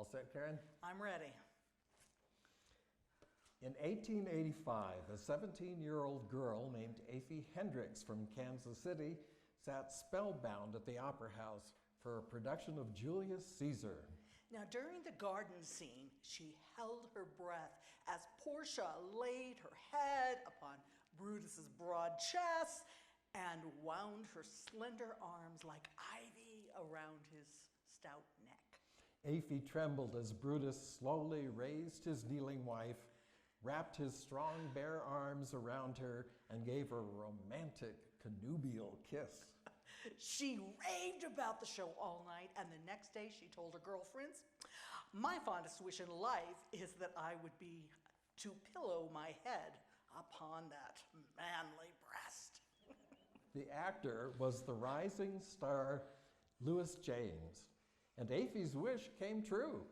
All set, Karen? I'm ready. In 1885, a 17-year-old girl named Afy Hendricks from Kansas City sat spellbound at the Opera House for a production of Julius Caesar. Now, during the garden scene, she held her breath as Portia laid her head upon Brutus's broad chest and wound her slender arms like ivy around his stout neck. Afy trembled as Brutus slowly raised his kneeling wife, wrapped his strong bare arms around her, and gave her a romantic connubial kiss. She raved about the show all night, and the next day she told her girlfriends, "My fondest wish in life is that I would be to pillow my head upon that manly breast." The actor was the rising star Louis James, and Afy's wish came true.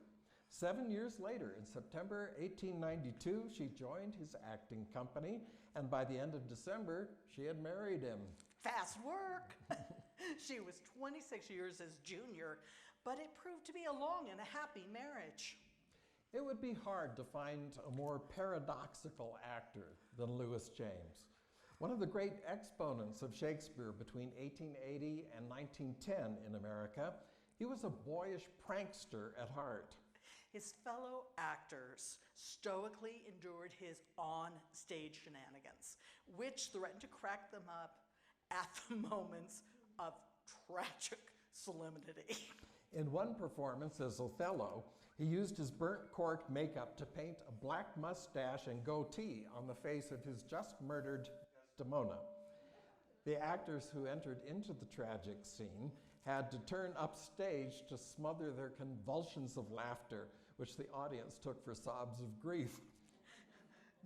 7 years later, in September 1892, she joined his acting company, and by the end of December, she had married him. Fast work. She was 26 years his junior, but it proved to be a long and a happy marriage. It would be hard to find a more paradoxical actor than Louis James. One of the great exponents of Shakespeare between 1880 and 1910 in America, he was a boyish prankster at heart. His fellow actors stoically endured his on-stage shenanigans, which threatened to crack them up at the moments of tragic solemnity. In one performance as Othello, he used his burnt cork makeup to paint a black mustache and goatee on the face of his just murdered Desdemona. The actors who entered into the tragic scene had to turn upstage to smother their convulsions of laughter, which the audience took for sobs of grief.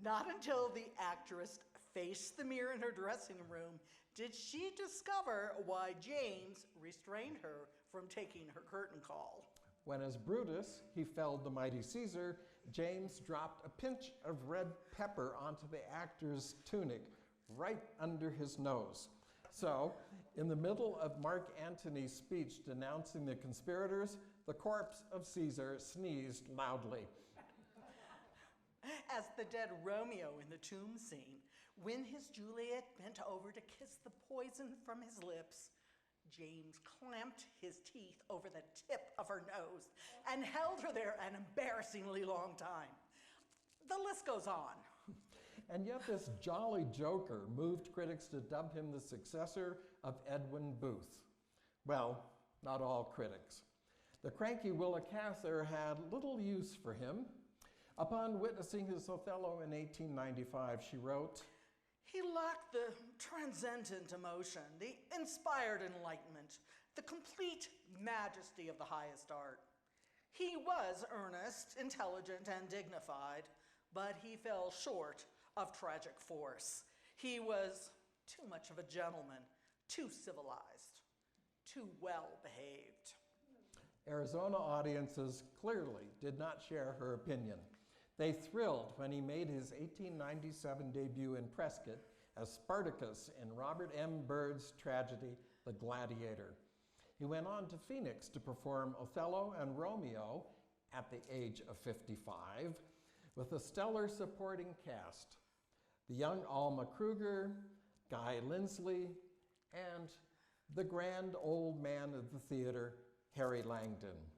Not until the actress faced the mirror in her dressing room did she discover why James restrained her from taking her curtain call. When, as Brutus, he felled the mighty Caesar, James dropped a pinch of red pepper onto the actor's tunic, right under his nose. So, in the middle of Mark Antony's speech denouncing the conspirators, the corpse of Caesar sneezed loudly. As the dead Romeo in the tomb scene, when his Juliet bent over to kiss the poison from his lips, James clamped his teeth over the tip of her nose and held her there an embarrassingly long time. The list goes on. And yet this jolly joker moved critics to dub him the successor of Edwin Booth. Well, not all critics. The cranky Willa Cather had little use for him. Upon witnessing his Othello in 1895, she wrote, "He lacked the transcendent emotion, the inspired enlightenment, the complete majesty of the highest art. He was earnest, intelligent, and dignified, but he fell short of tragic force. He was too much of a gentleman, too civilized, too well behaved." Arizona audiences clearly did not share her opinion. They thrilled when he made his 1897 debut in Prescott as Spartacus in Robert M. Byrd's tragedy, The Gladiator. He went on to Phoenix to perform Othello and Romeo at the age of 55 with a stellar supporting cast: the young Alma Kruger, Guy Lindsley, and the grand old man of the theater, Harry Langdon.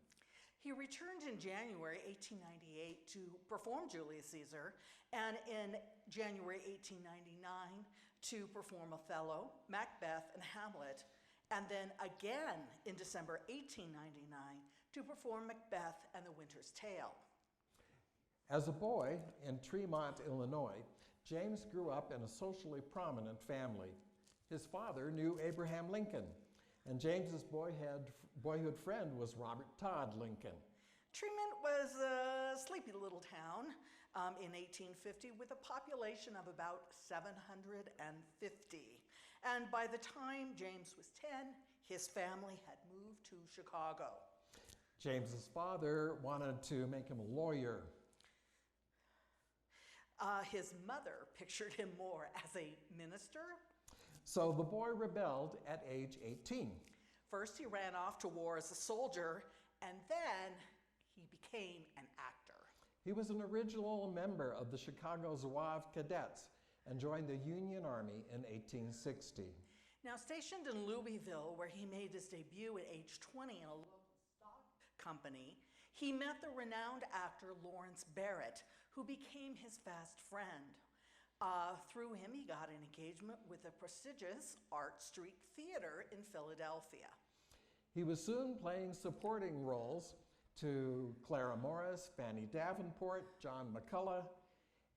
He returned in January 1898 to perform Julius Caesar, and in January 1899 to perform Othello, Macbeth, and Hamlet, and then again in December 1899 to perform Macbeth and The Winter's Tale. As a boy in Tremont, Illinois, James grew up in a socially prominent family. His father knew Abraham Lincoln, and James's boyhood friend was Robert Todd Lincoln. Tremont was a sleepy little town in 1850 with a population of about 750. And by the time James was 10, his family had moved to Chicago. James's father wanted to make him a lawyer. His mother pictured him more as a minister. So the boy rebelled at age 18. First, he ran off to war as a soldier, and then he became became an actor. He was an original member of the Chicago Zouave Cadets and joined the Union Army in 1860. Now, stationed in Louisville, where he made his debut at age 20 in a local stock company, he met the renowned actor Lawrence Barrett, who became his fast friend. Through him, he got an engagement with the prestigious Art Street Theater in Philadelphia. He was soon playing supporting roles to Clara Morris, Fanny Davenport, John McCullough,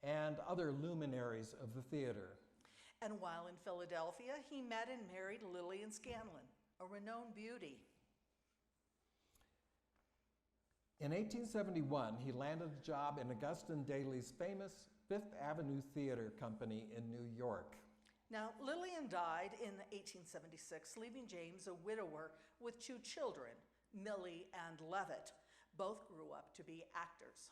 and other luminaries of the theater. And while in Philadelphia, he met and married Lillian Scanlon, a renowned beauty. In 1871, he landed a job in Augustin Daly's famous Fifth Avenue Theater Company in New York. Now, Lillian died in 1876, leaving James a widower with 2 children, Millie and Levitt. Both grew up to be actors.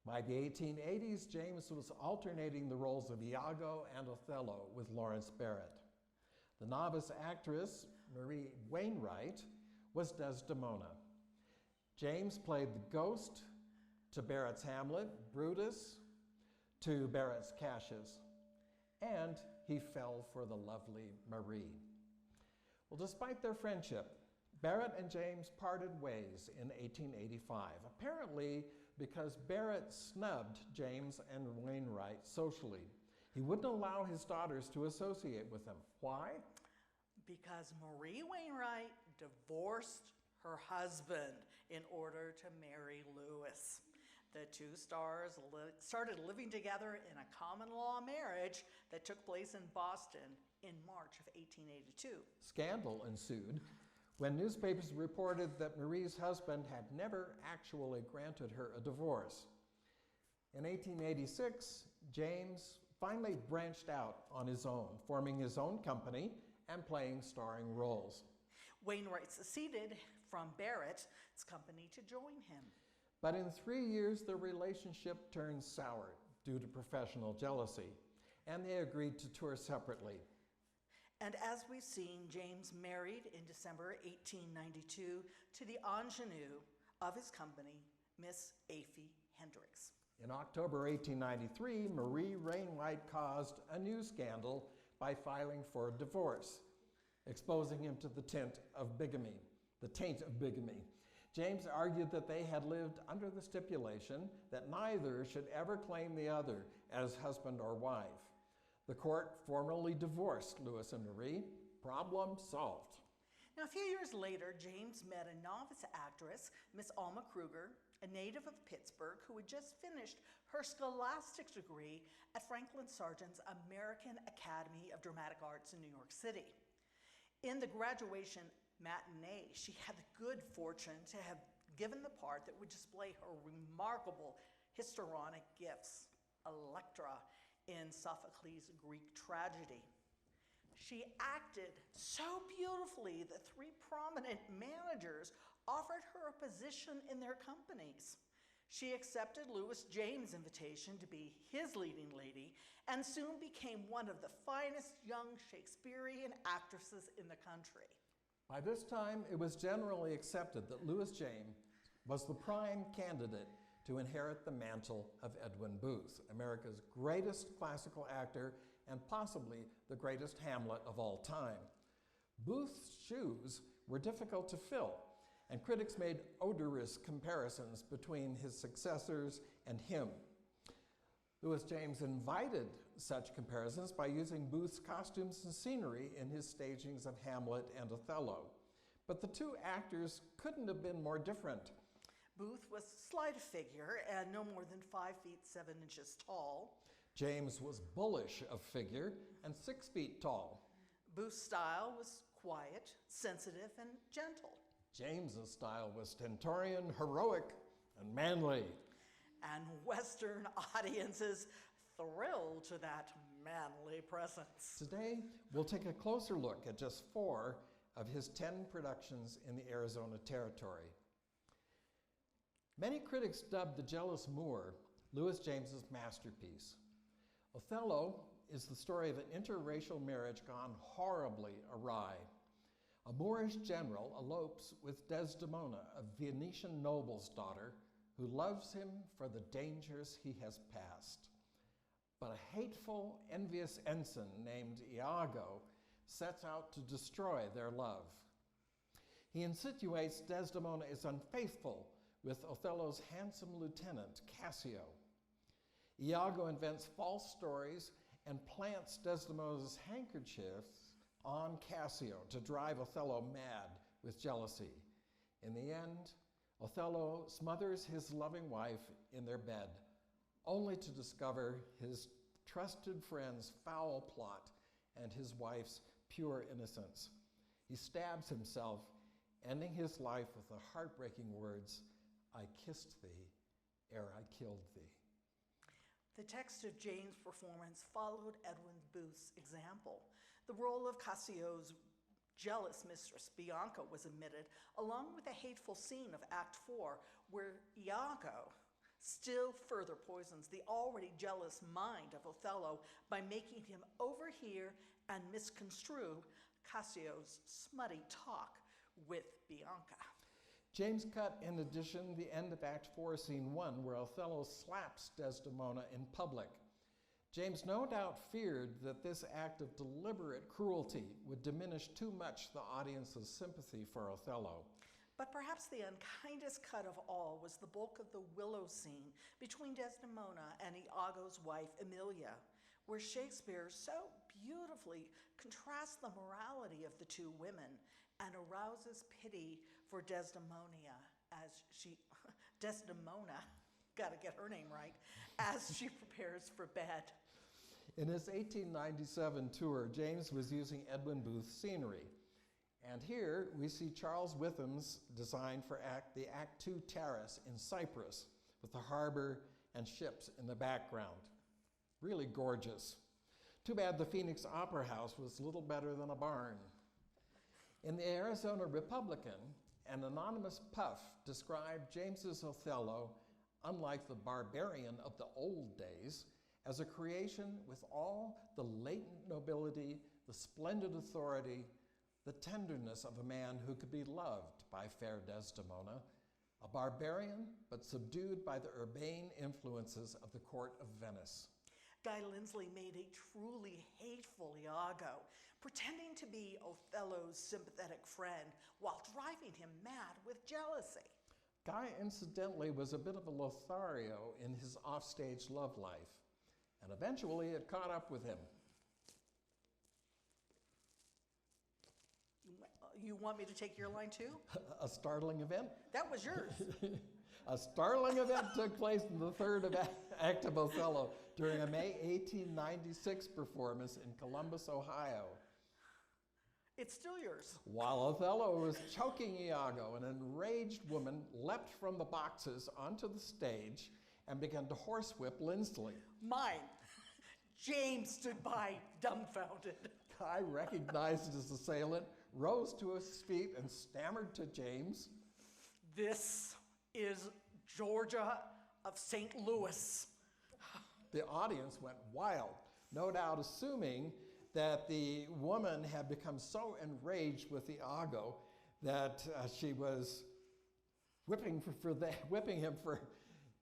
By the 1880s, James was alternating the roles of Iago and Othello with Lawrence Barrett. The novice actress, Marie Wainwright, was Desdemona. James played the Ghost to Barrett's Hamlet, Brutus to Barrett's Cassius, and he fell for the lovely Marie. Well, despite their friendship, Barrett and James parted ways in 1885, apparently because Barrett snubbed James and Wainwright socially. He wouldn't allow his daughters to associate with them. Why? Because Marie Wainwright divorced her husband in order to marry Lewis. The 2 stars started living together in a common law marriage that took place in Boston in March of 1882. Scandal ensued when newspapers reported that Marie's husband had never actually granted her a divorce. In 1886, James finally branched out on his own, forming his own company and playing starring roles. Wainwright seceded from Barrett's company to join him. But in 3 years, the relationship turned sour due to professional jealousy, and they agreed to tour separately. And as we've seen, James married in December 1892 to the ingenue of his company, Miss Afy Hendricks. In October 1893, Marie Wainwright caused a new scandal by filing for divorce, exposing him to the taint of bigamy. James argued that they had lived under the stipulation that neither should ever claim the other as husband or wife. The court formally divorced Lewis and Marie. Problem solved. Now, a few years later, James met a novice actress, Miss Alma Kruger, a native of Pittsburgh who had just finished her scholastic degree at Franklin Sargent's American Academy of Dramatic Arts in New York City. In the graduation matinee, she had the good fortune to have given the part that would display her remarkable histrionic gifts, Electra, in Sophocles' Greek tragedy. She acted so beautifully that 3 prominent managers offered her a position in their companies. She accepted Lewis James' invitation to be his leading lady and soon became one of the finest young Shakespearean actresses in the country. By this time, it was generally accepted that Lewis James was the prime candidate to inherit the mantle of Edwin Booth, America's greatest classical actor and possibly the greatest Hamlet of all time. Booth's shoes were difficult to fill, and critics made odorous comparisons between his successors and him. Lewis James invited such comparisons by using Booth's costumes and scenery in his stagings of Hamlet and Othello. But the 2 actors couldn't have been more different. Booth was slight of figure and no more than 5 feet 7 inches tall. James was bullish of figure and 6 feet tall. Booth's style was quiet, sensitive, and gentle. James's style was stentorian, heroic, and manly. And Western audiences thrilled to that manly presence. Today, we'll take a closer look at just 4 of his 10 productions in the Arizona Territory. Many critics dubbed The Jealous Moor Lewis James's masterpiece. Othello is the story of an interracial marriage gone horribly awry. A Moorish general elopes with Desdemona, a Venetian noble's daughter, who loves him for the dangers he has passed. But a hateful, envious ensign named Iago sets out to destroy their love. He insinuates Desdemona is unfaithful with Othello's handsome lieutenant, Cassio. Iago invents false stories and plants Desdemona's handkerchief on Cassio to drive Othello mad with jealousy. In the end, Othello smothers his loving wife in their bed, only to discover his trusted friend's foul plot and his wife's pure innocence. He stabs himself, ending his life with the heartbreaking words, "I kissed thee ere I killed thee." The text of Jane's performance followed Edwin Booth's example. The role of Cassio's jealous mistress, Bianca, was omitted, along with the hateful scene of Act 4, where Iago still further poisons the already jealous mind of Othello by making him overhear and misconstrue Cassio's smutty talk with Bianca. James cut, in addition, the end of Act 4, Scene 1, where Othello slaps Desdemona in public. James no doubt feared that this act of deliberate cruelty would diminish too much the audience's sympathy for Othello. But perhaps the unkindest cut of all was the bulk of the willow scene between Desdemona and Iago's wife, Emilia, where Shakespeare so beautifully contrasts the morality of the two women and arouses pity for Desdemona, gotta get her name right, as she prepares for bed. In his 1897 tour, James was using Edwin Booth's scenery. And here we see Charles Witham's design for the Act 2 terrace in Cyprus, with the harbor and ships in the background. Really gorgeous. Too bad the Phoenix Opera House was little better than a barn. In the Arizona Republican, an anonymous puff described James's Othello, unlike the barbarian of the old days, as a creation with all the latent nobility, the splendid authority, the tenderness of a man who could be loved by fair Desdemona, a barbarian but subdued by the urbane influences of the court of Venice. Guy Lindsley made a truly hateful Iago, pretending to be Othello's sympathetic friend while driving him mad with jealousy. Guy, incidentally, was a bit of a Lothario in his offstage love life, and eventually it caught up with him. You want me to take your line too? A startling event? That was yours. A startling event took place in the third act of Othello during a May 1896 performance in Columbus, Ohio. It's still yours. While Othello was choking Iago, an enraged woman leapt from the boxes onto the stage and began to horsewhip Lindsley. Mine. James stood by, dumbfounded. Guy recognized his assailant, rose to his feet, and stammered to James, "This is Georgia of St. Louis." The audience went wild, no doubt assuming that the woman had become so enraged with Iago that she was whipping him for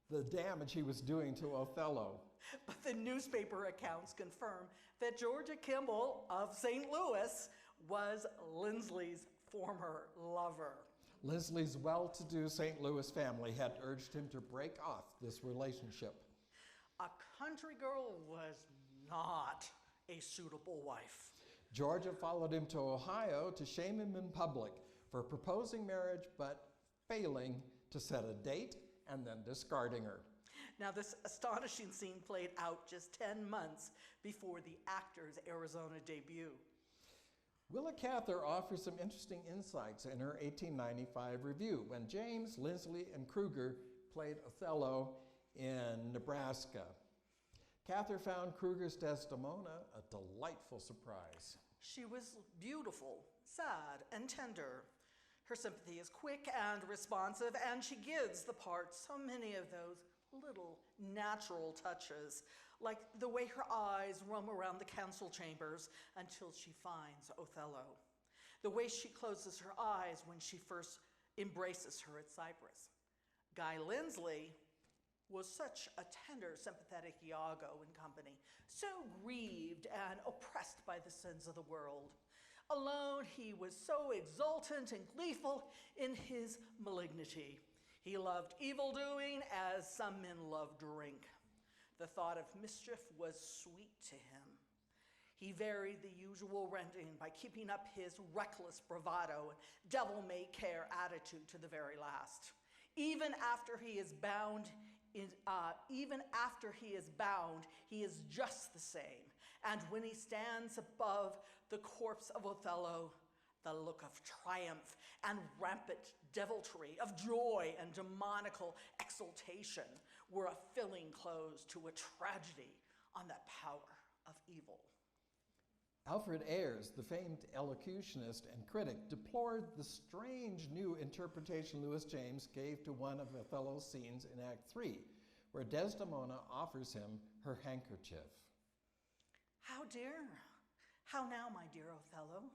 the damage he was doing to Othello. But the newspaper accounts confirm that Georgia Kimball of St. Louis was Lindsley's former lover. Lindsley's well-to-do St. Louis family had urged him to break off this relationship. A country girl was not a suitable wife. Georgia followed him to Ohio to shame him in public for proposing marriage but failing to set a date and then discarding her. Now, this astonishing scene played out just 10 months before the actor's Arizona debut. Willa Cather offers some interesting insights in her 1895 review when James, Lindsley, and Kruger played Othello in Nebraska. Cather found Kruger's Desdemona a delightful surprise. She was beautiful, sad, and tender. Her sympathy is quick and responsive, and she gives the part so many of those little natural touches, like the way her eyes roam around the council chambers until she finds Othello, the way she closes her eyes when she first embraces her at Cyprus, Guy Lindsley was such a tender, sympathetic Iago in company, so grieved and oppressed by the sins of the world. Alone, he was so exultant and gleeful in his malignity. He loved evil-doing as some men love drink. The thought of mischief was sweet to him. He varied the usual renting by keeping up his reckless bravado and devil-may-care attitude to the very last. Even after he is bound, he is just the same. And when he stands above the corpse of Othello, the look of triumph and rampant deviltry, of joy and demoniacal exultation were a filling close to a tragedy on the power of evil. Alfred Ayers, the famed elocutionist and critic, deplored the strange new interpretation Lewis James gave to one of Othello's scenes in Act 3, where Desdemona offers him her handkerchief. How dear, how now, my dear Othello?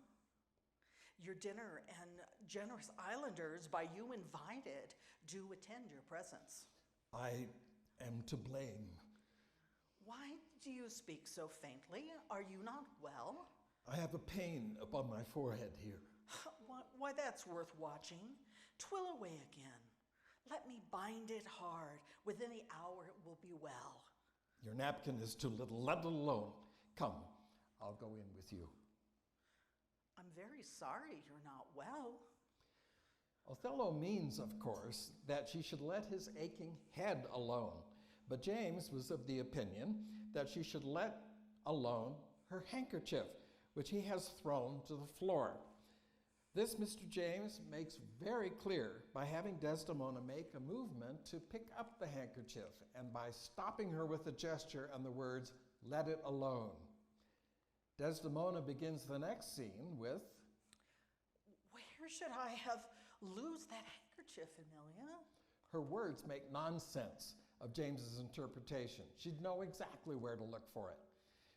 Your dinner and generous islanders by you invited do attend your presence. I am to blame. Why do you speak so faintly? Are you not well? I have a pain upon my forehead here. Why, that's worth watching. Twill away again. Let me bind it hard. Within the hour it will be well. Your napkin is too little. Let it alone. Come, I'll go in with you. I'm very sorry you're not well. Othello means, of course, that she should let his aching head alone. But James was of the opinion that she should let alone her handkerchief, which he has thrown to the floor. This Mr. James makes very clear by having Desdemona make a movement to pick up the handkerchief and by stopping her with a gesture and the words, "Let it alone." Desdemona begins the next scene with, "Where should I have lose that handkerchief, Emilia?" Her words make nonsense of James's interpretation. She'd know exactly where to look for it.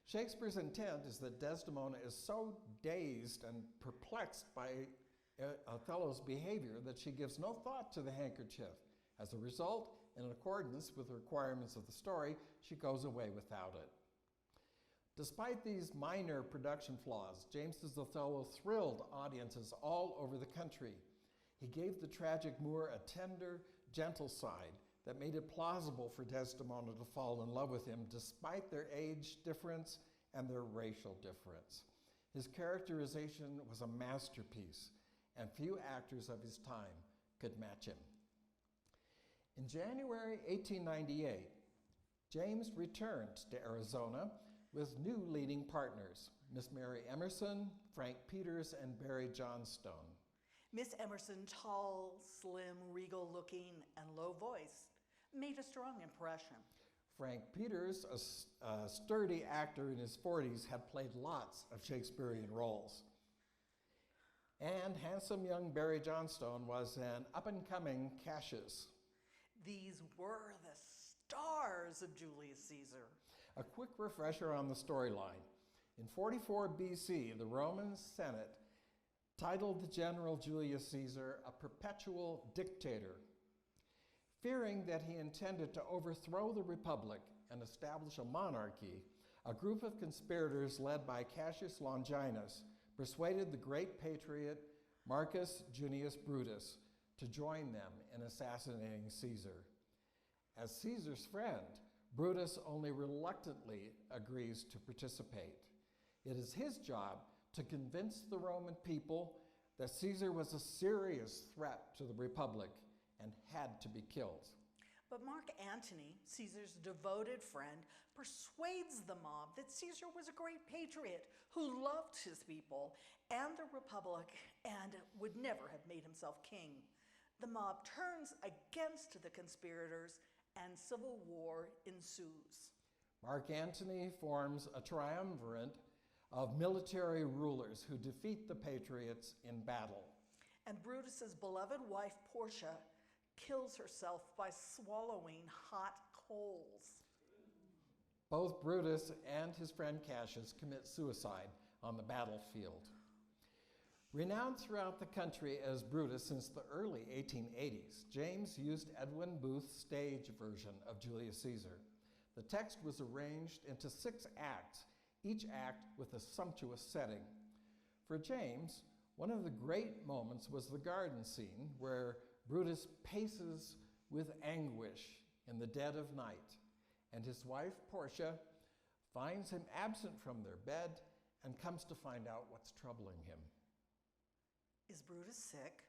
Shakespeare's intent is that Desdemona is so dazed and perplexed by Othello's behavior that she gives no thought to the handkerchief. As a result, in accordance with the requirements of the story, she goes away without it. Despite these minor production flaws, James's Othello thrilled audiences all over the country. He gave the tragic Moor a tender, gentle side that made it plausible for Desdemona to fall in love with him despite their age difference and their racial difference. His characterization was a masterpiece, and few actors of his time could match him. In January 1898, James returned to Arizona with new leading partners, Miss Mary Emerson, Frank Peters, and Barry Johnstone. Miss Emerson, tall, slim, regal-looking, and low-voiced, made a strong impression. Frank Peters, a sturdy actor in his 40s, had played lots of Shakespearean roles. And handsome young Barry Johnstone was an up-and-coming Cassius. These were the stars of Julius Caesar. A quick refresher on the storyline. In 44 BC, the Roman Senate titled the general Julius Caesar a perpetual dictator. Fearing that he intended to overthrow the republic and establish a monarchy, a group of conspirators led by Cassius Longinus persuaded the great patriot Marcus Junius Brutus to join them in assassinating Caesar. As Caesar's friend, Brutus only reluctantly agrees to participate. It is his job to convince the Roman people that Caesar was a serious threat to the republic and had to be killed. But Mark Antony, Caesar's devoted friend, persuades the mob that Caesar was a great patriot who loved his people and the republic and would never have made himself king. The mob turns against the conspirators and civil war ensues. Mark Antony forms a triumvirate of military rulers who defeat the patriots in battle. And Brutus's beloved wife, Portia, kills herself by swallowing hot coals. Both Brutus and his friend Cassius commit suicide on the battlefield. Renowned throughout the country as Brutus since the early 1880s, James used Edwin Booth's stage version of Julius Caesar. The text was arranged into 6 acts, each act with a sumptuous setting. For James, one of the great moments was the garden scene where Brutus paces with anguish in the dead of night, and his wife, Portia, finds him absent from their bed and comes to find out what's troubling him. Is Brutus sick?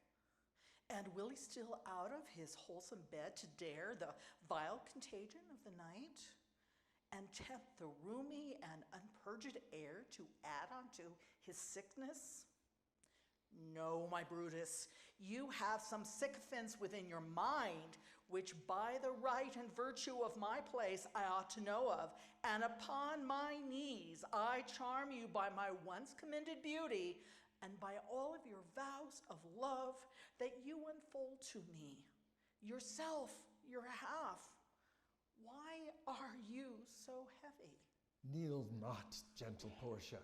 And will he steal out of his wholesome bed to dare the vile contagion of the night? And tempt the roomy and unpurged air to add onto his sickness? No, my Brutus, you have some sycophants within your mind, which by the right and virtue of my place I ought to know of, and upon my knees I charm you by my once commended beauty, and by all of your vows of love that you unfold to me, yourself, your half. Why are you so heavy? Kneel not, gentle Portia.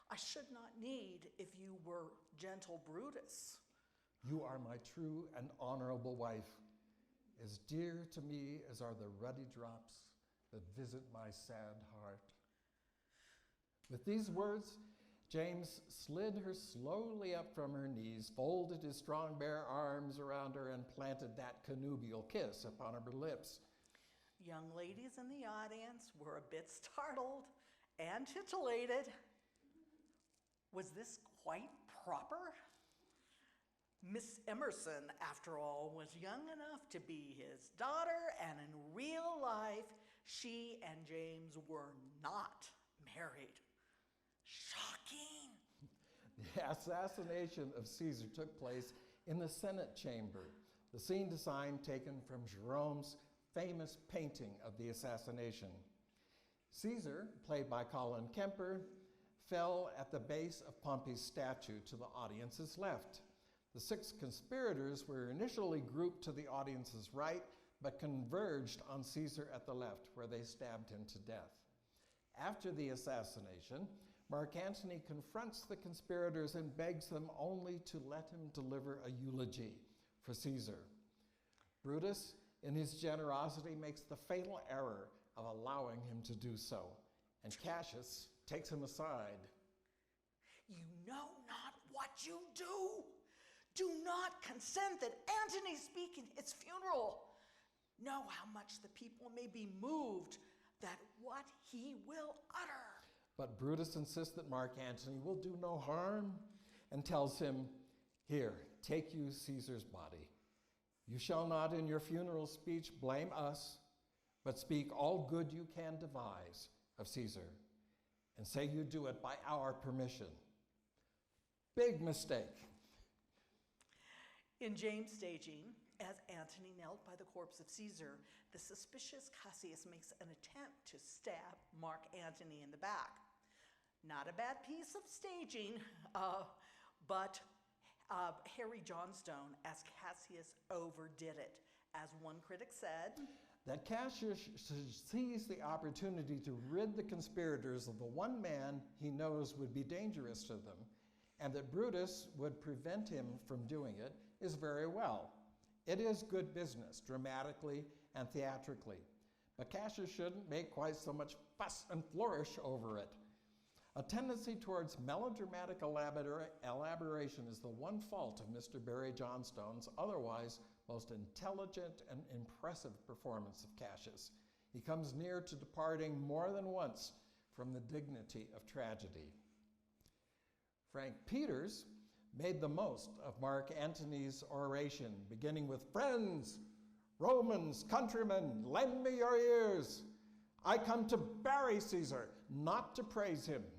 I should not need if you were gentle Brutus. You are my true and honorable wife, as dear to me as are the ruddy drops that visit my sad heart. With these words, James slid her slowly up from her knees, folded his strong bare arms around her, and planted that connubial kiss upon her lips. Young ladies in the audience were a bit startled and titillated. Was this quite proper? Miss Emerson, after all, was young enough to be his daughter, and in real life, she and James were not married. Shocking! The assassination of Caesar took place in the Senate chamber, the scene design taken from Jerome's famous painting of the assassination. Caesar, played by Colin Kemper, fell at the base of Pompey's statue to the audience's left. The 6 conspirators were initially grouped to the audience's right, but converged on Caesar at the left, where they stabbed him to death. After the assassination, Mark Antony confronts the conspirators and begs them only to let him deliver a eulogy for Caesar. Brutus, in his generosity, makes the fatal error of allowing him to do so, and Cassius takes him aside. You know not what you do. Do not consent that Antony speak in his funeral. Know how much the people may be moved that what he will utter. But Brutus insists that Mark Antony will do no harm and tells him, "Here, take you Caesar's body. You shall not in your funeral speech blame us, but speak all good you can devise of Caesar, and say you do it by our permission." Big mistake. In James' staging, as Antony knelt by the corpse of Caesar, the suspicious Cassius makes an attempt to stab Mark Antony in the back. Not a bad piece of staging, but Harry Johnstone, as Cassius, overdid it. As one critic said, that Cassius should seize the opportunity to rid the conspirators of the one man he knows would be dangerous to them, and that Brutus would prevent him from doing it, is very well. It is good business, dramatically and theatrically. But Cassius shouldn't make quite so much fuss and flourish over it. A tendency towards melodramatic elaboration is the one fault of Mr. Barry Johnstone's otherwise most intelligent and impressive performance of Cassius. He comes near to departing more than once from the dignity of tragedy. Frank Peters made the most of Mark Antony's oration, beginning with, "Friends, Romans, countrymen, lend me your ears. I come to bury Caesar, not to praise him."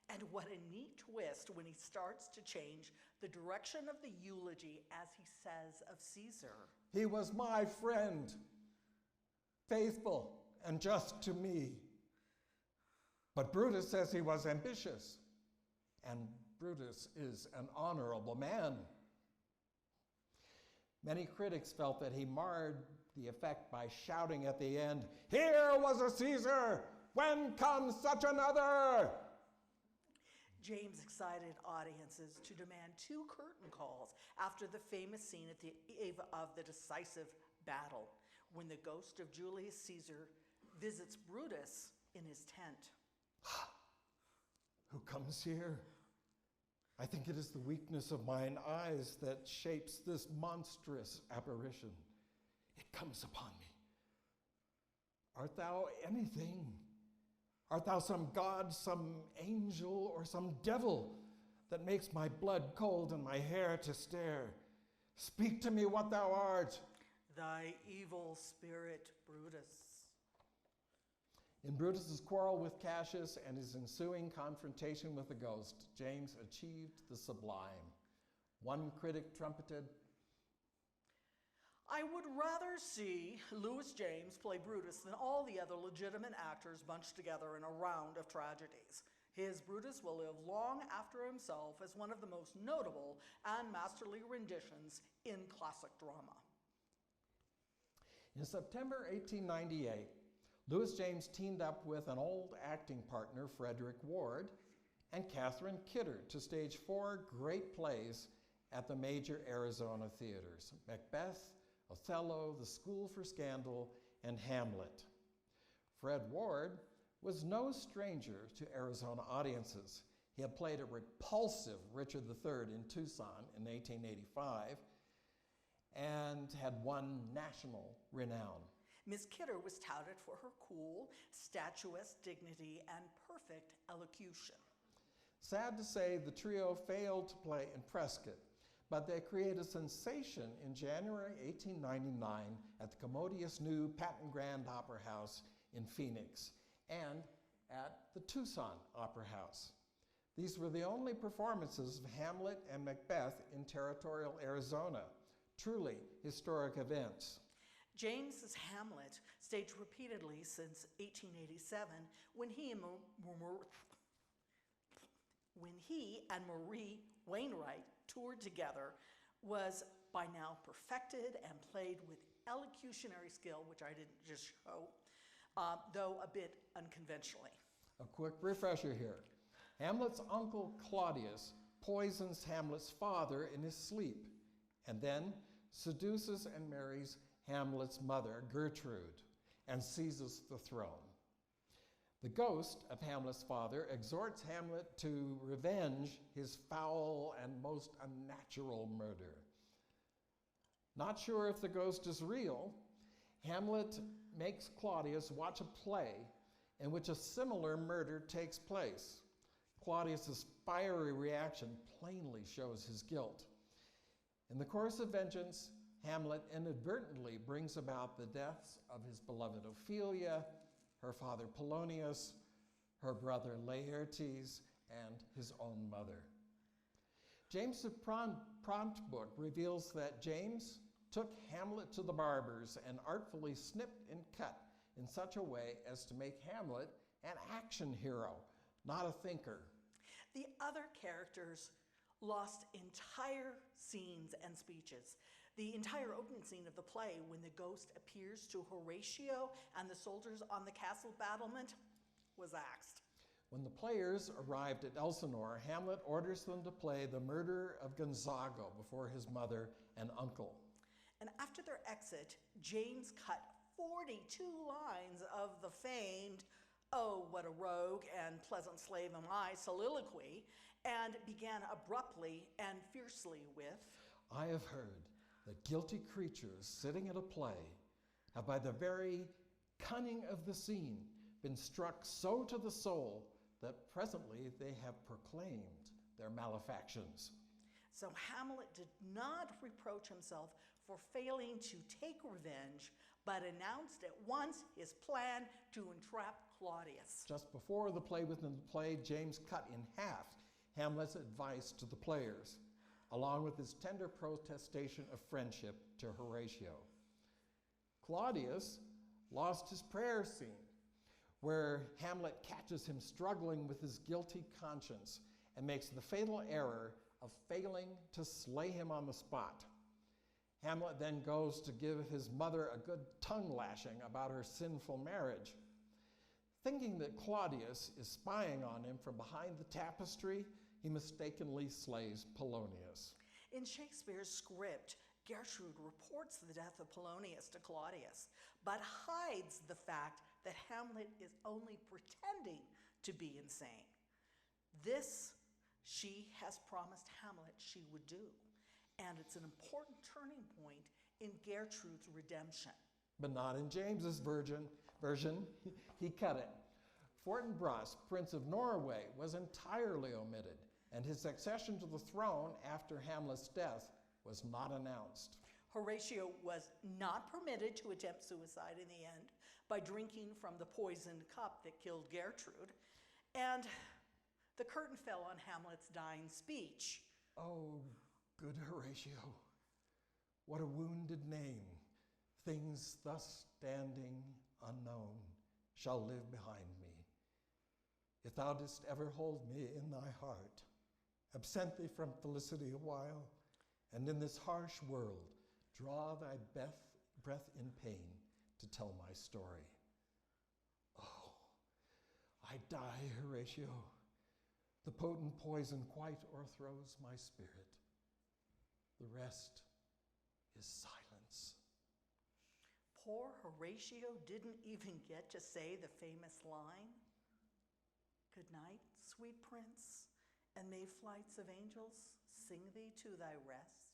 And what a neat twist when he starts to change the direction of the eulogy as he says of Caesar. "He was my friend, faithful and just to me." But Brutus says he was ambitious, and Brutus is an honorable man. Many critics felt that he marred the effect by shouting at the end, "Here was a Caesar! When comes such another?" James excited audiences to demand 2 curtain calls after the famous scene at the eve of the decisive battle, when the ghost of Julius Caesar visits Brutus in his tent. Who comes here? I think it is the weakness of mine eyes that shapes this monstrous apparition. It comes upon me. Art thou anything? Art thou some god, some angel, or some devil that makes my blood cold and my hair to stare? Speak to me what thou art. Thy evil spirit, Brutus. In Brutus's quarrel with Cassius and his ensuing confrontation with the ghost, James achieved the sublime. One critic trumpeted, I would rather see Louis James play Brutus than all the other legitimate actors bunched together in a round of tragedies. His Brutus will live long after himself as one of the most notable and masterly renditions in classic drama. In September 1898, Louis James teamed up with an old acting partner, Frederick Ward, and Catherine Kidder to stage 4 great plays at the major Arizona theaters: Macbeth, Othello, The School for Scandal, and Hamlet. Fred Ward was no stranger to Arizona audiences. He had played a repulsive Richard III in Tucson in 1885 and had won national renown. Miss Kidder was touted for her cool, statuesque dignity and perfect elocution. Sad to say, the trio failed to play in Prescott, but they created a sensation in January 1899 at the commodious new Patton Grand Opera House in Phoenix and at the Tucson Opera House. These were the only performances of Hamlet and Macbeth in territorial Arizona, truly historic events. James's Hamlet, staged repeatedly since 1887, when he and Marie Wainwright toured together, was by now perfected and played with elocutionary skill, which I didn't just show, though a bit unconventionally. A quick refresher here. Hamlet's uncle Claudius poisons Hamlet's father in his sleep and then seduces and marries Hamlet's mother, Gertrude, and seizes the throne. The ghost of Hamlet's father exhorts Hamlet to revenge his foul and most unnatural murder. Not sure if the ghost is real, Hamlet makes Claudius watch a play in which a similar murder takes place. Claudius's fiery reaction plainly shows his guilt. In the course of vengeance, Hamlet inadvertently brings about the deaths of his beloved Ophelia, her father Polonius, her brother Laertes, and his own mother. James' prompt book reveals that James took Hamlet to the barbers and artfully snipped and cut in such a way as to make Hamlet an action hero, not a thinker. The other characters lost entire scenes and speeches. The entire opening scene of the play, when the ghost appears to Horatio and the soldiers on the castle battlement, was axed. When the players arrived at Elsinore, Hamlet orders them to play the murder of Gonzago before his mother and uncle. And after their exit, James cut 42 lines of the famed, "Oh, what a rogue and pleasant slave am I" soliloquy, and began abruptly and fiercely with, I have heard that guilty creatures sitting at a play have by the very cunning of the scene been struck so to the soul that presently they have proclaimed their malefactions. So Hamlet did not reproach himself for failing to take revenge, but announced at once his plan to entrap Claudius. Just before the play within the play, James cut in half Hamlet's advice to the players, along with his tender protestation of friendship to Horatio. Claudius lost his prayer scene, where Hamlet catches him struggling with his guilty conscience and makes the fatal error of failing to slay him on the spot. Hamlet then goes to give his mother a good tongue lashing about her sinful marriage. Thinking that Claudius is spying on him from behind the tapestry, he mistakenly slays Polonius. In Shakespeare's script, Gertrude reports the death of Polonius to Claudius, but hides the fact that Hamlet is only pretending to be insane. This she has promised Hamlet she would do, and it's an important turning point in Gertrude's redemption. But not in James's version. He cut it. Fortinbras, Prince of Norway, was entirely omitted, and his accession to the throne after Hamlet's death was not announced. Horatio was not permitted to attempt suicide in the end by drinking from the poisoned cup that killed Gertrude, and the curtain fell on Hamlet's dying speech. Oh, good Horatio, what a wounded name. Things thus standing unknown shall live behind me. If thou didst ever hold me in thy heart, absent thee from felicity a while, and in this harsh world draw thy breath in pain to tell my story. Oh, I die, Horatio. The potent poison quite o'erthrows my spirit. The rest is silence. Poor Horatio didn't even get to say the famous line, "Good night, sweet prince, and may flights of angels sing thee to thy rest."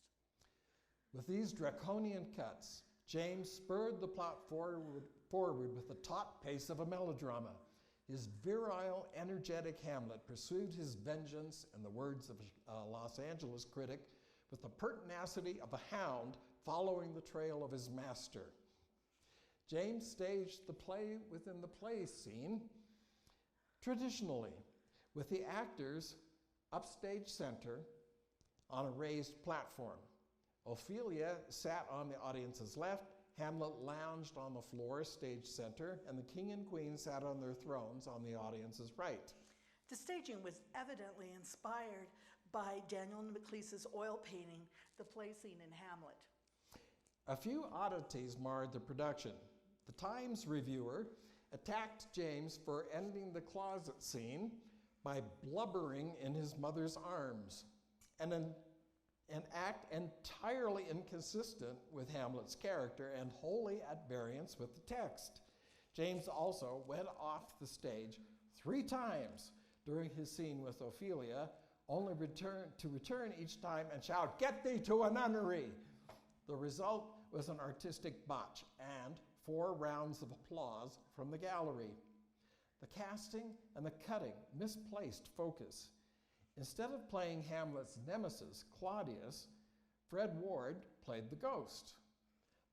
With these draconian cuts, James spurred the plot forward with the taut pace of a melodrama. His virile, energetic Hamlet pursued his vengeance, in the words of a Los Angeles critic, with the pertinacity of a hound following the trail of his master. James staged the play within the play scene traditionally, with the actors upstage center on a raised platform. Ophelia sat on the audience's left, Hamlet lounged on the floor, stage center, and the king and queen sat on their thrones on the audience's right. The staging was evidently inspired by Daniel Maclise's oil painting, The Play Scene in Hamlet. A few oddities marred the production. The Times reviewer attacked James for ending the closet scene by blubbering in his mother's arms, an act entirely inconsistent with Hamlet's character and wholly at variance with the text. James also went off the stage 3 times during his scene with Ophelia, only to return each time and shout, "Get thee to a nunnery!" The result was an artistic botch and 4 rounds of applause from the gallery. The casting and the cutting misplaced focus. Instead of playing Hamlet's nemesis, Claudius, Fred Ward played the ghost.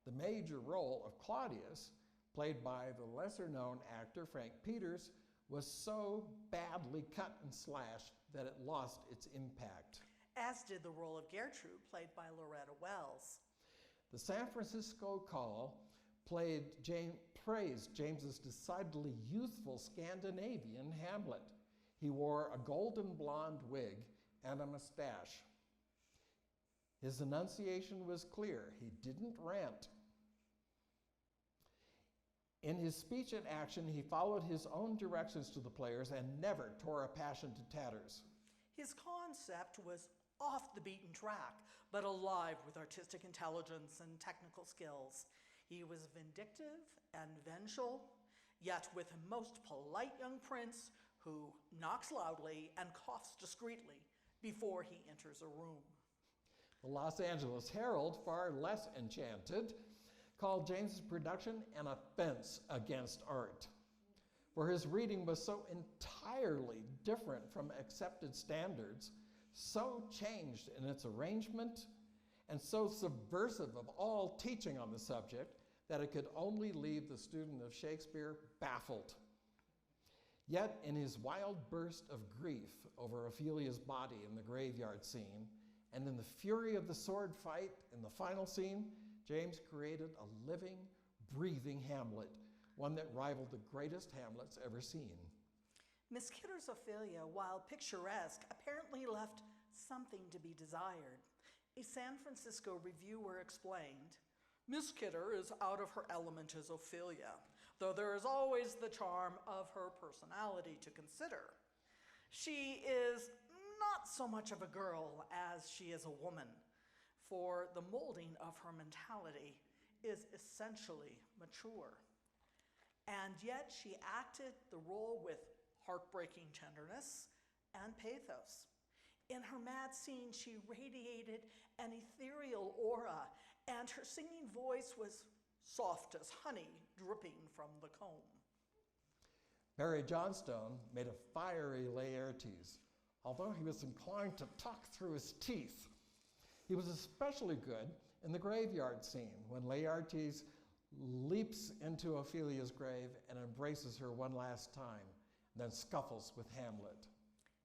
The major role of Claudius, played by the lesser-known actor Frank Peters, was so badly cut and slashed that it lost its impact. As did the role of Gertrude, played by Loretta Wells. The San Francisco Call praised James's decidedly youthful Scandinavian Hamlet. He wore a golden blonde wig and a mustache. His enunciation was clear. He didn't rant. In his speech and action, he followed his own directions to the players and never tore a passion to tatters. His concept was off the beaten track, but alive with artistic intelligence and technical skills. He was vindictive and vengeful, yet with a most polite young prince who knocks loudly and coughs discreetly before he enters a room. The Los Angeles Herald, far less enchanted, called James's production an offense against art, for his reading was so entirely different from accepted standards, so changed in its arrangement, and so subversive of all teaching on the subject that it could only leave the student of Shakespeare baffled. Yet, in his wild burst of grief over Ophelia's body in the graveyard scene, and in the fury of the sword fight in the final scene, James created a living, breathing Hamlet, one that rivaled the greatest Hamlets ever seen. Miss Kidder's Ophelia, while picturesque, apparently left something to be desired. A San Francisco reviewer explained, "Miss Kidder is out of her element as Ophelia, though there is always the charm of her personality to consider. She is not so much of a girl as she is a woman, for the molding of her mentality is essentially mature. And yet she acted the role with heartbreaking tenderness and pathos. In her mad scene, she radiated an ethereal aura, and her singing voice was soft as honey dripping from the comb. Barry Johnstone made a fiery Laertes, although he was inclined to talk through his teeth. He was especially good in the graveyard scene when Laertes leaps into Ophelia's grave and embraces her one last time, and then scuffles with Hamlet.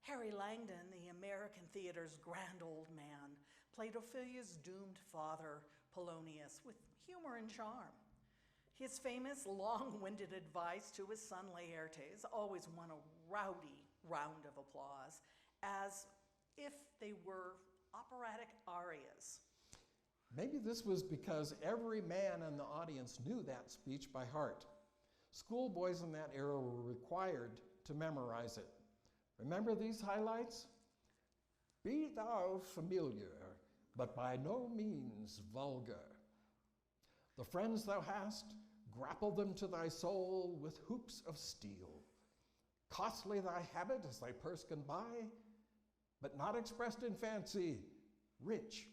Harry Langdon, the American theater's grand old man, played Ophelia's doomed father, Polonius, with humor and charm. His famous long-winded advice to his son Laertes always won a rowdy round of applause, as if they were operatic arias. Maybe this was because every man in the audience knew that speech by heart. Schoolboys in that era were required to memorize it. Remember these highlights? Be thou familiar, but by no means vulgar. The friends thou hast, grapple them to thy soul with hoops of steel. Costly thy habit as thy purse can buy, but not expressed in fancy, rich,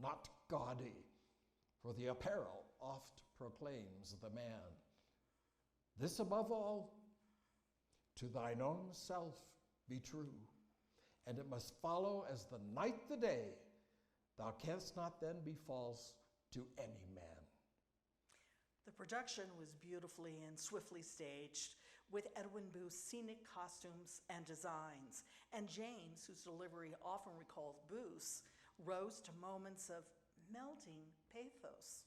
not gaudy, for the apparel oft proclaims the man. This above all, to thine own self be true, and it must follow as the night the day. Thou canst not then be false to any man. The production was beautifully and swiftly staged, with Edwin Booth's scenic costumes and designs, and James, whose delivery often recalled Booth's, rose to moments of melting pathos.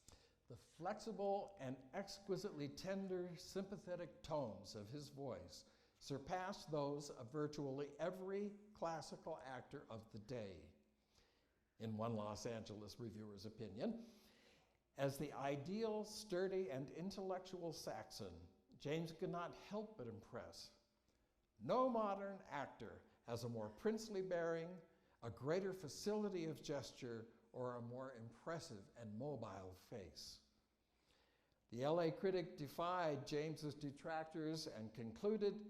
The flexible and exquisitely tender, sympathetic tones of his voice surpassed those of virtually every classical actor of the day, in one Los Angeles reviewer's opinion. As the ideal, sturdy, and intellectual Saxon, James could not help but impress. No modern actor has a more princely bearing, a greater facility of gesture, or a more impressive and mobile face. The LA critic defied James's detractors and concluded,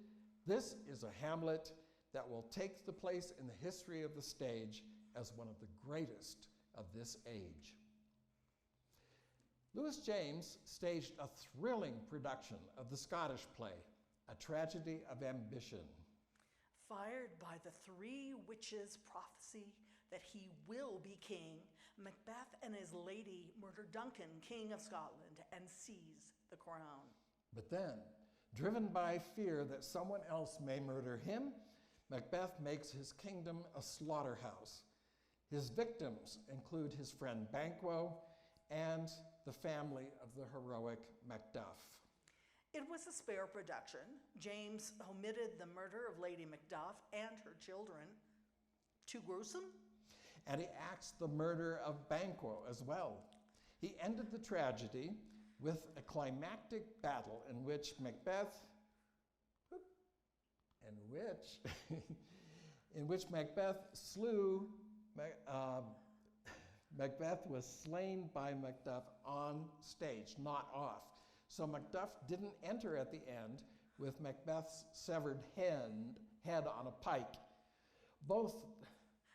"This is a Hamlet that will take the place in the history of the stage as one of the greatest of this age." Lewis James staged a thrilling production of the Scottish play, A Tragedy of Ambition. Fired by the three witches' prophecy that he will be king, Macbeth and his lady murder Duncan, king of Scotland, and seize the crown. But then, driven by fear that someone else may murder him, Macbeth makes his kingdom a slaughterhouse. His victims include his friend Banquo and the family of the heroic Macduff. It was a spare production. James omitted the murder of Lady Macduff and her children. Too gruesome? And he axed the murder of Banquo as well. He ended the tragedy with a climactic battle in which Macbeth Macbeth was slain by Macduff on stage, not off. So Macduff didn't enter at the end with Macbeth's severed head on a pike. Both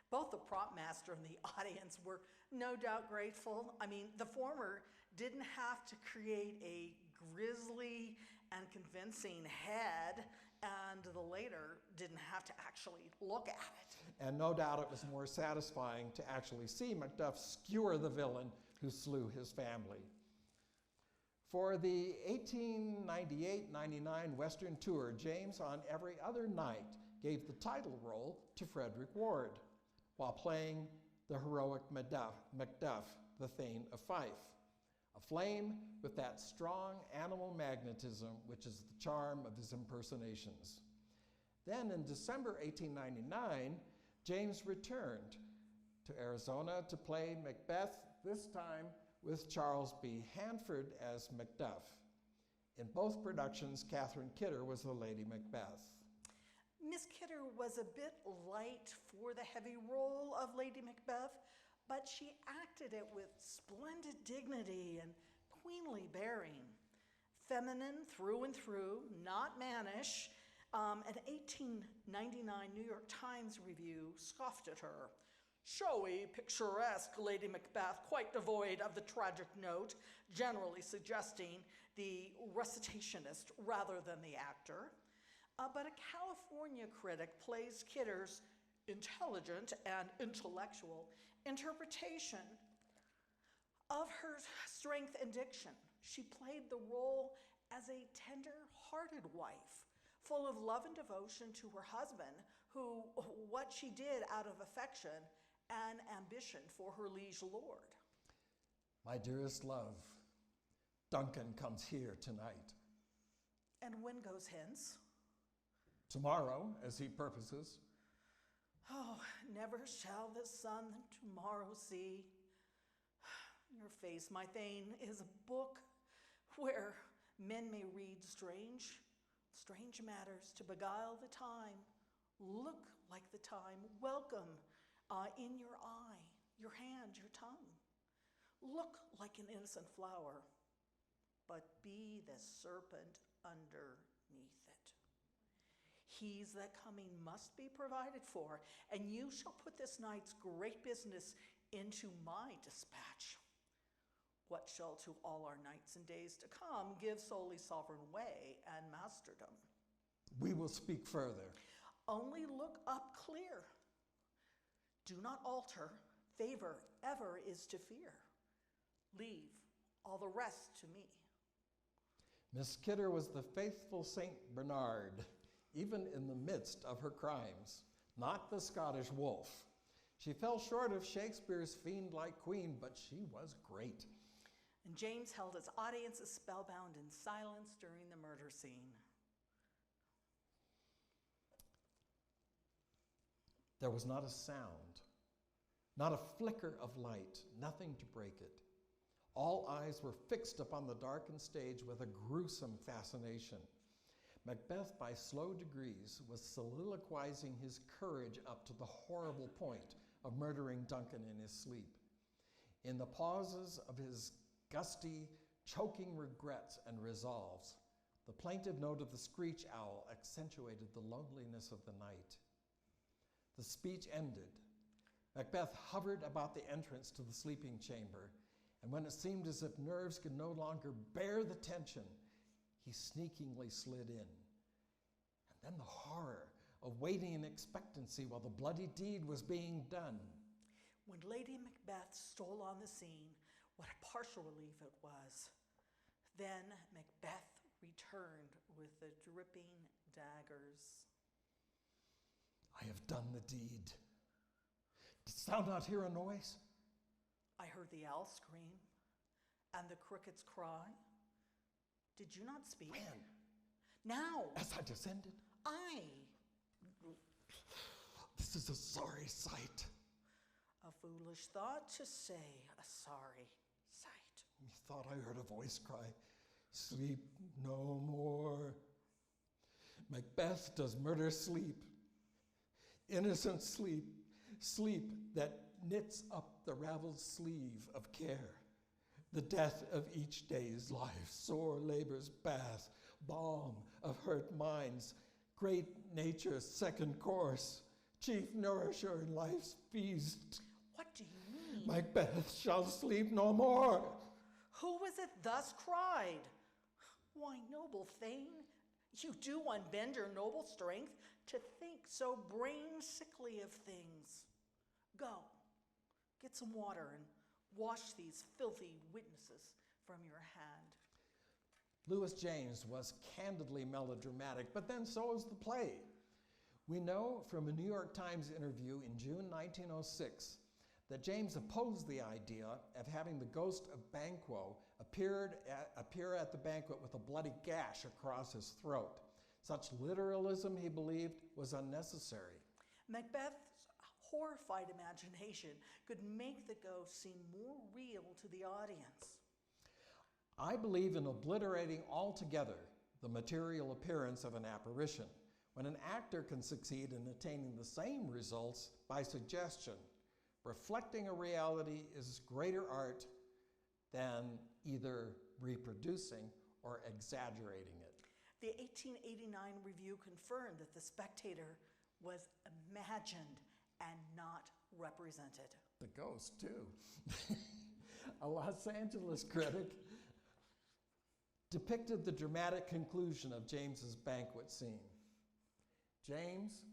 the prop master and the audience were no doubt grateful. I mean, the former didn't have to create a grisly and convincing head, and the later didn't have to actually look at it. And no doubt it was more satisfying to actually see Macduff skewer the villain who slew his family. For the 1898-99 Western tour, James on every other night gave the title role to Frederick Ward, while playing the heroic Macduff, the Thane of Fife, aflame with that strong animal magnetism which is the charm of his impersonations. Then in December 1899, James returned to Arizona to play Macbeth, this time with Charles B. Hanford as Macduff. In both productions, Catherine Kidder was the Lady Macbeth. Miss Kidder was a bit light for the heavy role of Lady Macbeth, but she acted it with splendid dignity and queenly bearing. Feminine through and through, not mannish, an 1899 New York Times review scoffed at her. Showy, picturesque Lady Macbeth, quite devoid of the tragic note, generally suggesting the recitationist rather than the actor. But a California critic plays Kidder's intelligent and intellectual interpretation of her strength and diction. She played the role as a tender-hearted wife, full of love and devotion to her husband, who, what she did out of affection and ambition for her liege lord. My dearest love, Duncan comes here tonight. And when goes hence? Tomorrow, as he purposes. Oh, never shall the sun tomorrow see. Your face, my thane, is a book where men may read strange matters to beguile the time. Look like the time, welcome in your eye, your hand, your tongue. Look like an innocent flower, but be the serpent underneath it. He's that coming must be provided for, and you shall put this night's great business into my dispatch. What shall to all our nights and days to come give solely sovereign way and masterdom? We will speak further. Only look up clear. Do not alter. Favor ever is to fear. Leave all the rest to me. Miss Kidder was the faithful Saint Bernard, even in the midst of her crimes, not the Scottish wolf. She fell short of Shakespeare's fiend-like queen, but she was great. And James held his audiences spellbound in silence during the murder scene. There was not a sound, not a flicker of light, nothing to break it. All eyes were fixed upon the darkened stage with a gruesome fascination. Macbeth, by slow degrees, was soliloquizing his courage up to the horrible point of murdering Duncan in his sleep. In the pauses of his gusty, choking regrets and resolves, the plaintive note of the screech owl accentuated the loneliness of the night. The speech ended. Macbeth hovered about the entrance to the sleeping chamber, and when it seemed as if nerves could no longer bear the tension, he sneakingly slid in. And then the horror of waiting in expectancy while the bloody deed was being done. When Lady Macbeth stole on the scene, what a partial relief it was. Then Macbeth returned with the dripping daggers. I have done the deed. Didst thou not hear a noise? I heard the owl scream and the crickets cry. Did you not speak? When? Now. As I descended? I. This is a sorry sight. A foolish thought to say, a sorry sight. Methought I heard a voice cry, sleep no more. Macbeth does murder sleep. Innocent sleep, sleep that knits up the raveled sleeve of care. The death of each day's life, sore labor's bath, balm of hurt minds, great nature's second course, chief nourisher in life's feast. What do you mean? Macbeth shall sleep no more. Who was it thus cried? Why, noble thane, you do unbend your noble strength to think so brain-sickly of things. Go, get some water and wash these filthy witnesses from your hand. Lewis James was candidly melodramatic, but then so is the play. We know from a New York Times interview in June 1906 that James opposed the idea of having the ghost of Banquo appear at the banquet with a bloody gash across his throat. Such literalism, he believed, was unnecessary. Macbeth's horrified imagination could make the ghost seem more real to the audience. I believe in obliterating altogether the material appearance of an apparition, when an actor can succeed in attaining the same results by suggestion. Reflecting a reality is greater art than either reproducing or exaggerating it. The 1889 review confirmed that the spectator was imagined and not represented. The ghost, too. A Los Angeles critic depicted the dramatic conclusion of James's banquet scene. James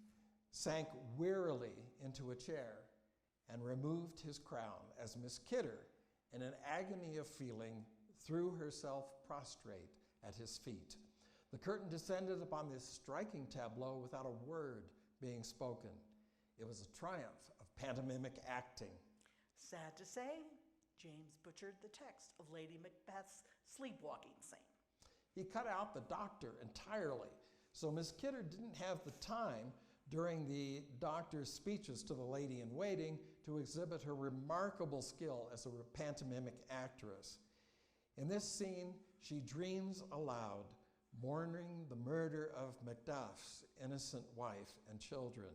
sank wearily into a chair and removed his crown as Miss Kidder, in an agony of feeling, threw herself prostrate at his feet. The curtain descended upon this striking tableau without a word being spoken. It was a triumph of pantomimic acting. Sad to say, James butchered the text of Lady Macbeth's sleepwalking scene. He cut out the doctor entirely, so Miss Kidder didn't have the time during the doctor's speeches to the lady-in-waiting to exhibit her remarkable skill as a pantomimic actress. In this scene, she dreams aloud, mourning the murder of Macduff's innocent wife and children.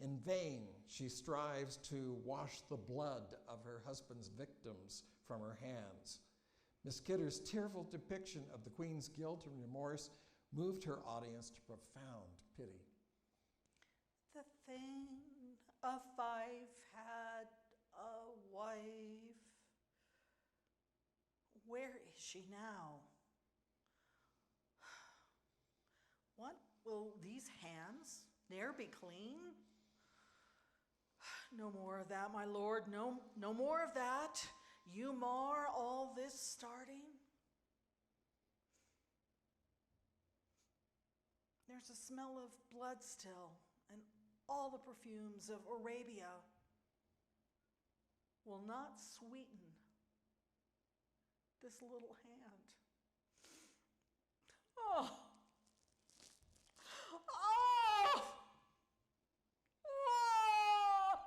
In vain, she strives to wash the blood of her husband's victims from her hands. Miss Kidder's tearful depiction of the Queen's guilt and remorse moved her audience to profound pity. The Thane of Fife had a wife. Where is she now? What, will these hands ne'er be clean? No more of that, my lord, no more of that. You mar all this starting. There's a smell of blood still, and all the perfumes of Arabia will not sweeten this little hand. Oh! Oh! Oh!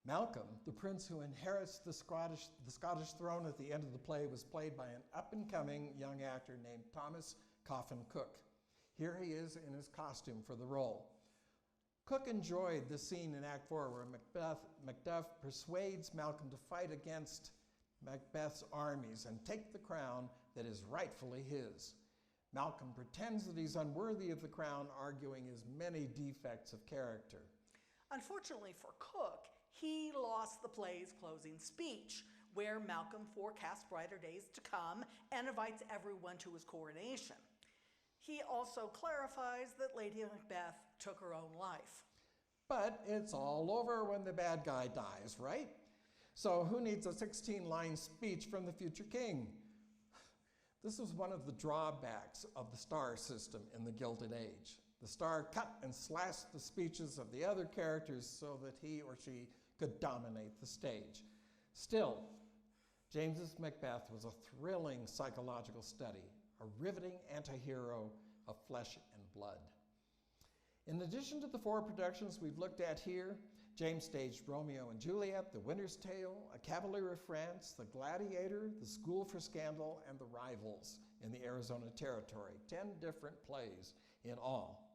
Malcolm, the prince who inherits the Scottish throne at the end of the play, was played by an up-and-coming young actor named Thomas Coffin Cook. Here he is in his costume for the role. Cook enjoyed the scene in Act 4 where Macduff persuades Malcolm to fight against Macbeth's armies and take the crown that is rightfully his. Malcolm pretends that he's unworthy of the crown, arguing his many defects of character. Unfortunately for Cook, he lost the play's closing speech, where Malcolm forecasts brighter days to come and invites everyone to his coronation. He also clarifies that Lady Macbeth took her own life. But it's all over when the bad guy dies, right? So who needs a 16-line speech from the future king? This was one of the drawbacks of the star system in the Gilded Age. The star cut and slashed the speeches of the other characters so that he or she could dominate the stage. Still, James's Macbeth was a thrilling psychological study, a riveting anti-hero of flesh and blood. In addition to the 4 productions we've looked at here, James staged Romeo and Juliet, The Winter's Tale, A Cavalier of France, The Gladiator, The School for Scandal, and The Rivals in the Arizona Territory, 10 different plays in all.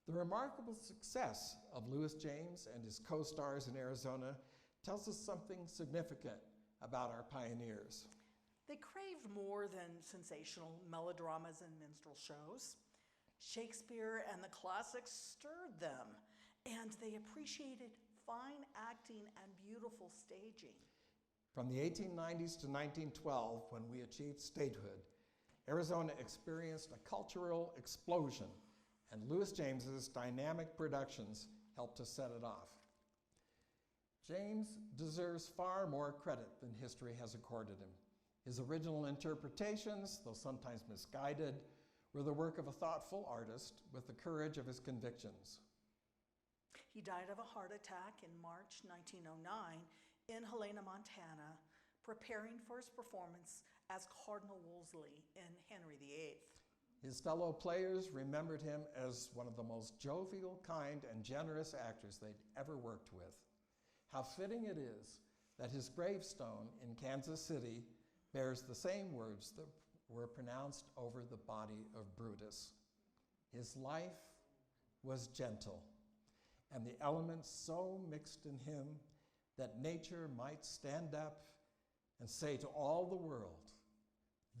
The remarkable success of Lewis James and his co-stars in Arizona tells us something significant about our pioneers. They craved more than sensational melodramas and minstrel shows. Shakespeare and the classics stirred them, and they appreciated fine acting and beautiful staging. From the 1890s to 1912, when we achieved statehood, Arizona experienced a cultural explosion, and Lewis James's dynamic productions helped to set it off. James deserves far more credit than history has accorded him. His original interpretations, though sometimes misguided, were the work of a thoughtful artist with the courage of his convictions. He died of a heart attack in March 1909 in Helena, Montana, preparing for his performance as Cardinal Wolsey in Henry VIII. His fellow players remembered him as one of the most jovial, kind, and generous actors they'd ever worked with. How fitting it is that his gravestone in Kansas City bears the same words that were pronounced over the body of Brutus. His life was gentle, and the elements so mixed in him that nature might stand up and say to all the world,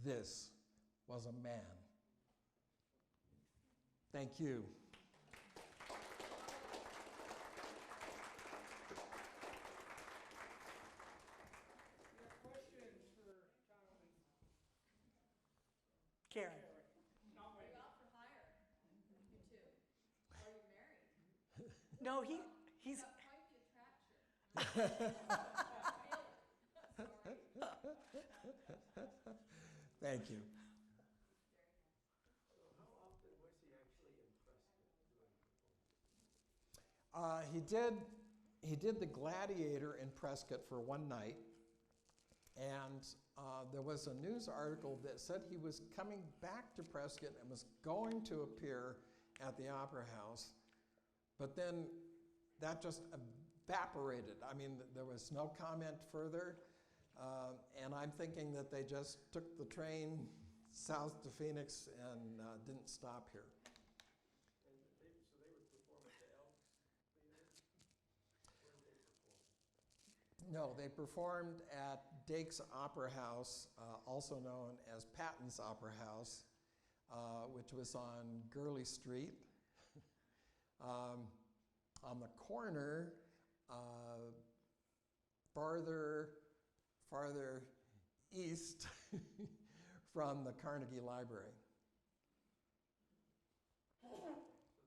this was a man. Thank you. Karen. Are you out for hire? You too. Are you married? No, he's. That quite the attraction. Thank you. How often was he actually in Prescott doing He did the Gladiator in Prescott for one night, and there was a news article that said he was coming back to Prescott and was going to appear at the Opera House, but then that just evaporated. I mean, there was no comment further, and I'm thinking that they just took the train south to Phoenix and didn't stop here. And so they would perform at the Elks Theater? Where did they perform? No, they performed at Dake's Opera House, also known as Patton's Opera House, which was on Gurley Street. On the corner, farther east from the Carnegie Library. So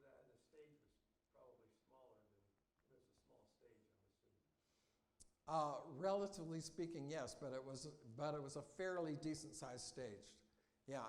that the stage was probably smaller than, it was a small stage, I'm assuming. Relatively speaking, yes, but it was a fairly decent-sized stage. Yeah,